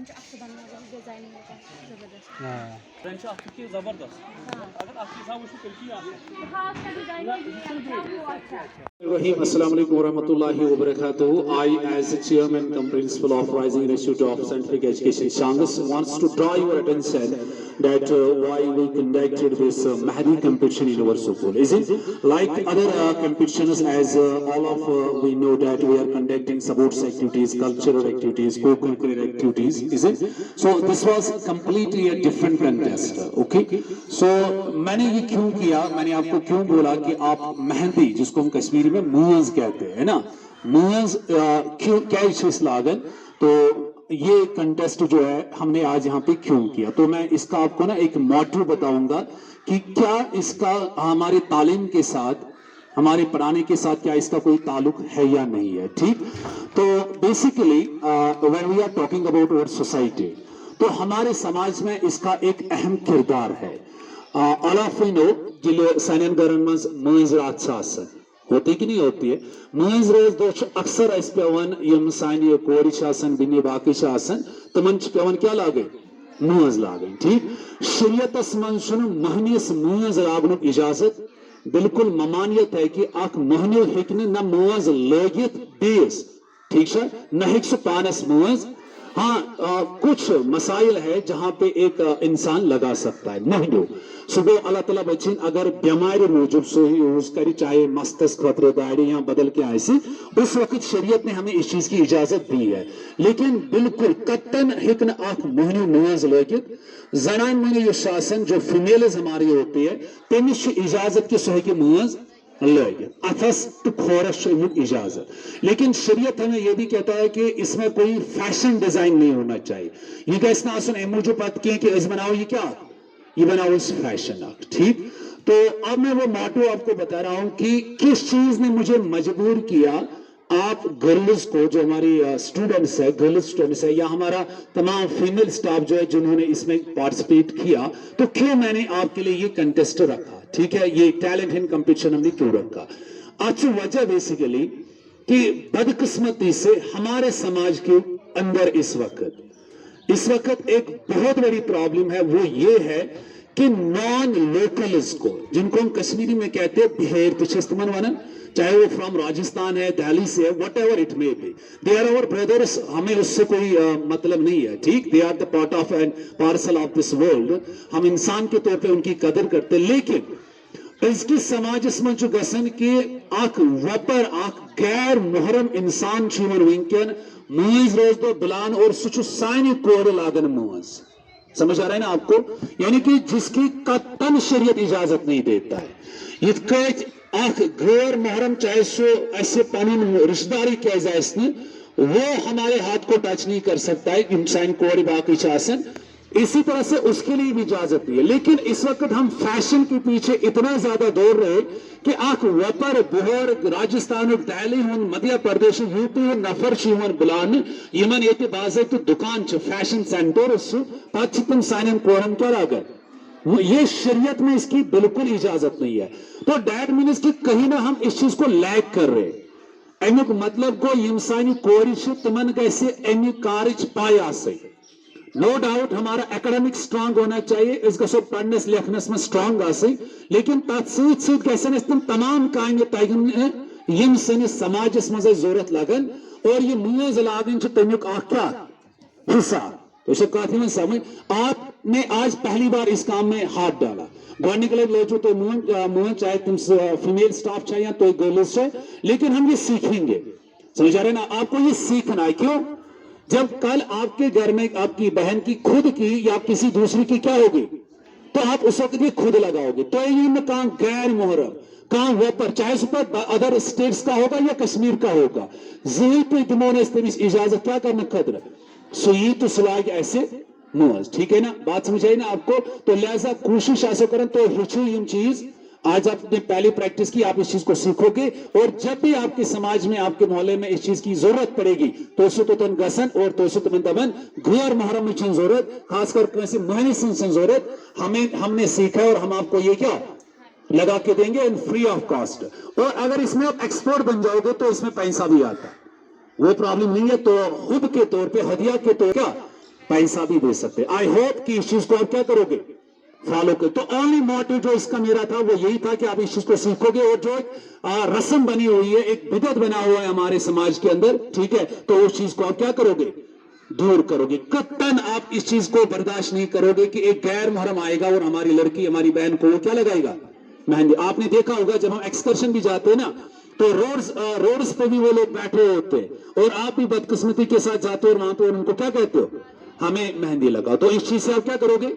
French अक्स बनना designing होता है जबरदस्त फ्रेंच अक्स की जबरदस्त अगर आपके साथ वो करकी आप हां उसका डिजाइनिंग भी अच्छा वो अच्छा Rahim, Assalamu alaikum warahmatullahi wabarakatuh. I, as the chairman cum principal of Rising Institute of Scientific Education, Shangas, wants to draw your attention that why we conducted this Mahdi competition in our school. Is it like other competitions, as all of we know that we are conducting sports activities, cultural activities, co-curricular activities. Is it? So this was completely a different contest. Okay. So मैंने ये क्यों किया, मैंने आपको क्यों बोला कि आप मेहंदी, जिसको हम कश्मीरी में मुअज़ कहते हैं ना, मुअज़ क्यों, क्या चीज लागन, तो ये कंटेस्ट जो है हमने आज यहाँ पे क्यों किया, तो मैं इसका आपको ना एक मोटिव बताऊंगा कि क्या इसका हमारी तालीम के साथ, हमारे पढ़ाने के साथ क्या इसका कोई ताल्लुक है या नहीं है. ठीक, तो basically when we are talking about our society, तो हमारे समाज में इसका एक अहम किरदार है. ऑल ऑफ वी नो जिले सानियन गरन मंज मज रात आसन होती कि नहीं होती है, मज रोज दो अक्सर अस पेवन यम सानि कोरि बिनि बाकी तमन पेवन क्या लागे, मज लागन. ठीक, शरीयतस मंज महनिस मज लागनुक इजाजत, बिल्कुल ममानियत है कि अख महनियो हेकने न मज लगित बेस. ठीक है, न हेक सु पानस मज. हाँ, कुछ मसाइल है जहां पे एक इंसान लगा सकता है महनियो. सुबह अल्लाह ताला बच्चन अगर बीमारी मूजूब सही यूज करी, चाहे मस्तिष्क खतरे दाड़ी या बदल के आए, उस वक्त शरीयत ने हमें इस चीज की इजाजत दी है. लेकिन बिल्कुल कट्टन हिकन आख मोहनी मुआज लगित जनान मोहनी ये शासन जो फीमेल्स हमारी होती है तमिश इजाजत की सही के मुआज लगित अथस तो खोरश इजाजत. लेकिन शरीयत हमें यह भी कहता है कि इसमें कोई फैशन डिजाइन नहीं होना चाहिए. ये कैसे आसन मूजूब बात की कि इस बनाओ ये क्या, ये बनाओ इस फैशन आर्ट. ठीक, तो अब मैं वो मोटो आपको बता रहा हूं कि किस चीज ने मुझे मजबूर किया आप गर्ल्स को, जो हमारी स्टूडेंट्स है, गर्ल्स स्टूडेंट्स है, या हमारा तमाम फीमेल स्टाफ जो है जिन्होंने इसमें पार्टिसिपेट किया, तो क्यों मैंने आपके लिए ये कंटेस्ट रखा. ठीक है, ये टैलेंट इन कंपटीशन हमने क्यों रखा. अच्छी वजह बेसिकली कि बदकिस्मती से हमारे समाज के अंदर इस वक्त एक बहुत बड़ी प्रॉब्लम है. वो ये है कि नॉन लोकल्स को, जिनको हम कश्मीरी में कहते हैं बिहेर पिछस्तमन वन, चाहे वो फ्रॉम राजस्थान है, दिल्ली से है, whatever it may be, they are our brothers. हमें उससे कोई मतलब नहीं है. ठीक, they are the part of and parcel of this world. हम इंसान के तौर पे उनकी कदर करते, लेकिन इसकी समाज में जो गसन के आख वपर आख गैर मुहरम इंसान जीवन विंकन मुआज रोज दो बिलान और सुच सानी कोर लागन मुआज. समझ आ रहा है ना आपको, यानी कि जिसकी कतन शरीयत इजाजत नहीं देता है. आख गैर मुहरम चाहे सो ऐसे पनुन रिश्तेदारी क्या जाए, वो हमारे हाथ को टच नहीं कर सकता है इंसान कोर बाकी चासन. इसी तरह से उसके लिए भी इजाजत नहीं है. लेकिन इस वक्त हम फैशन के पीछे इतना ज्यादा दौड़ रहे कि आख वपर बिहार राजस्थान दिल्ली मध्य प्रदेश यूपी नफर बुलान यमन ये बाज़ाब्त दुकान फैशन सेंटर पे तुम सान कोरन क्या लागन. ये शरीयत में इसकी बिल्कुल इजाजत नहीं है. तो डैट मीन्स कि कहीं ना हम इस चीज को लैग कर रहे. अमुक मतलब गो यम सानी कोर तिमन गसे अमि कारच पाय आसै. नो डाउट हमारा एकेडमिक स्ट्रांग होना चाहिए, इस गो पढ़ने लिखने में स्ट्रांग आसै, लेकिन तथ सत गसन तम तमाम काम तगन यम सनिस समाजस मज जरूरत लगन. और ये मुआज लागन तमिक क्या हिस्सा. तो कथ समझ. आपने आज पहली बार इस काम में हाथ डाला, गोनिक लोचो तो मुंह चाहे तुम फीमेल स्टाफ चाहे या तो गर्ल्स चाहे, लेकिन हम ये सीखेंगे. समझ आ रहे ना, आपको ये सीखना है. क्यों, जब कल आपके घर में आपकी बहन की खुद की या किसी दूसरी की क्या होगी, तो आप उस वक्त ये खुद लगाओगे. तो ये काम गैर मुहर्रम काम वपर चाहे उस पर अदर स्टेट्स का होगा या कश्मीर का होगा, जी पे दिमोने इजाजत क्या करना खतर सुई तो सुलाग ऐसे मुआज. ठीक है ना, बात समझ आई ना आपको. तो लिहाजा कोशिश ऐसे करें तो हिचू ये चीज आज आपने पहली प्रैक्टिस की, आप इस चीज को सीखोगे. और जब भी आपके समाज में आपके मोहल्ले में इस चीज की जरूरत पड़ेगी तो तन गसन और तो तमन गैर मुहर्रम जरूरत, खासकर कैसे महनी जरूरत हमने सीखा है और हम आपको ये क्या लगा के देंगे इन फ्री ऑफ कॉस्ट. और अगर इसमें आप एक्सपर्ट बन जाओगे तो इसमें पैसा भी आता है, वो प्रॉब्लम नहीं है. तो खुद के तौर पे हदिया के तौर क्या पैसा भी दे सकते हैं। आई होप कि इस चीज को आप क्या करोगे, फॉलो कर। तो ओनली मोटिव जो इसका मेरा था वो यही था कि आप इस चीज को सीखोगे, और जो एक रस्म बनी हुई है, एक बिदअत बना हुआ है हमारे समाज के अंदर, ठीक है, तो उस चीज को आप क्या करोगे, दूर करोगे। कत्तन आप इस चीज को बर्दाश्त नहीं करोगे कि एक गैर मुहर्रम आएगा और हमारी लड़की, हमारी बहन को वो क्या लगाएगा, मेहंदी। आपने देखा होगा जब हम एक्सकर्शन भी जाते हैं ना, तो रोड्स पे भी वो लोग बैठे होते हैं, और आप भी बदकिस्मती के साथ जाते हो और वहां पे उनको क्या कहते हो, हमें मेहंदी लगाओ। तो इस चीज से आप क्या करोगे,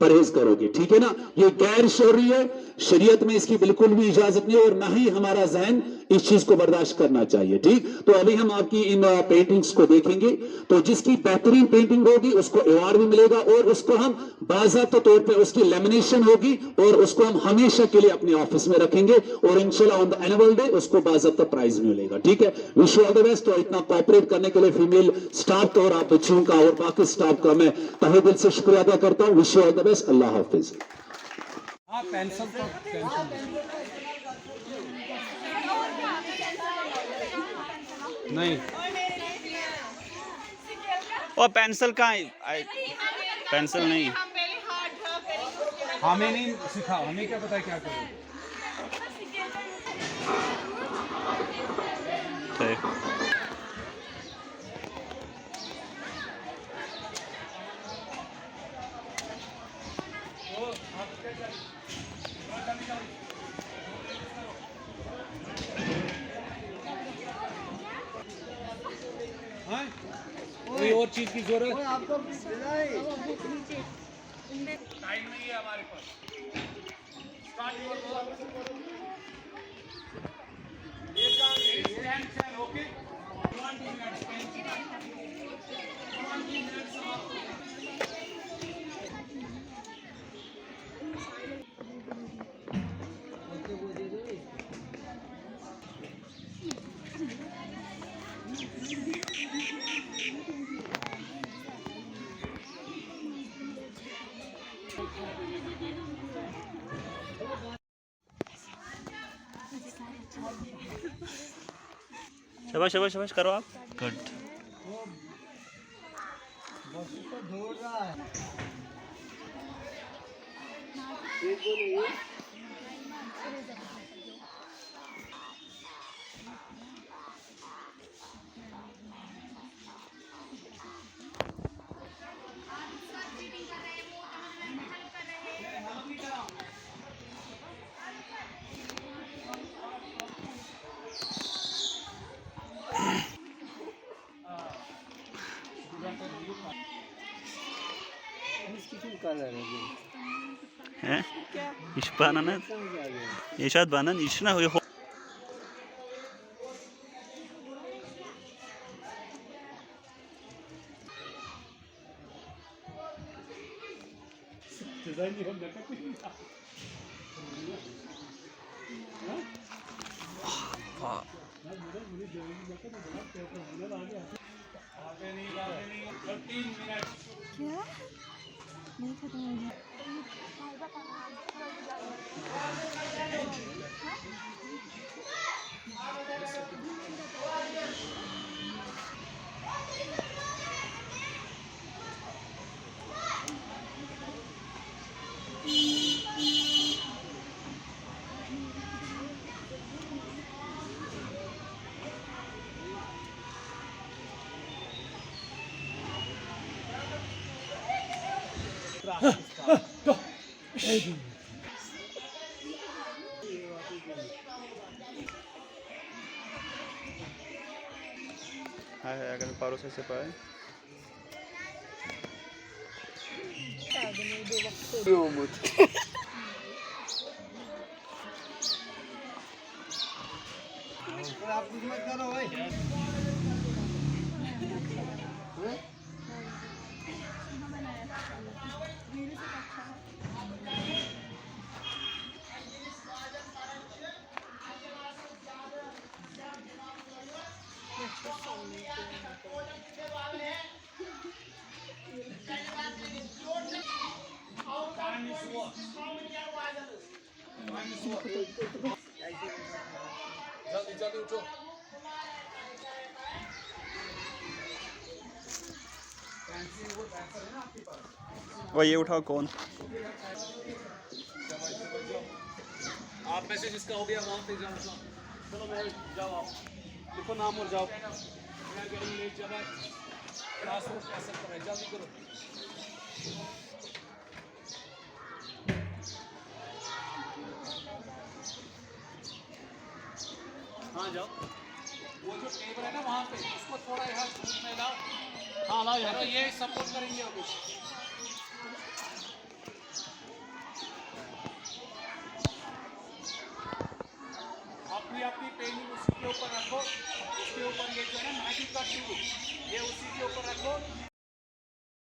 परहेज करोगे, ठीक है ना। ये गैर शरई है, शरीयत में इसकी बिल्कुल भी इजाजत नहीं, और ना ही हमारा ज़हन इस चीज को बर्दाश्त करना चाहिए, ठीक। तो अभी हम आपकी इन पेंटिंग्स को देखेंगे, तो जिसकी बेहतरीन पेंटिंग होगी उसको अवार्ड भी मिलेगा, और उसको हम बाज़ाब्ता तौर पे उसकी लेमिनेशन होगी, और उसको हम हमेशा के लिए अपने ऑफिस में रखेंगे, और इंशाल्लाह ऑन द एनुअल डे उसको बाज़ाब्ता प्राइज मिलेगा, ठीक है। Wish you all the best. तो इतना कोऑपरेट करने के लिए फीमेल स्टाफ और आप बच्चियों का और बाकी स्टाफ का मैं तहे दिल से शुक्रिया अदा करता हूँ। Wish you all the best. Allah Hafiz. Pencil तो नहीं, और पेंसिल कहाँ है? पेंसिल नहीं, हमें नहीं सिखाओ, हमें क्या पता है क्या करें। हाँ? कोई और चीज की जरूरत टाइम नहीं है हमारे पास। ओके, शाबाश शाबाश शाबाश करो आप, good. He? İş banana. Yaşat banan işine hoy. क्या नहीं खत्म हो गया। अगर पारो से पाए जल्दी उठो। वो ये उठाओ कौन आप में से जिसका हो गया वहाँ पे जाओ। चलो मैं जाओ, आप लिखो नाम और जाओ। मैं करूँ लेट जब क्लास में कैसे करें, जल्दी करो। हाँ जाओ। वो जो टेबल है ना वहाँ पे, उसको थोड़ा यहाँ में लाओ। हाँ लाओ यार, ये सपोर्ट करेंगे अभी।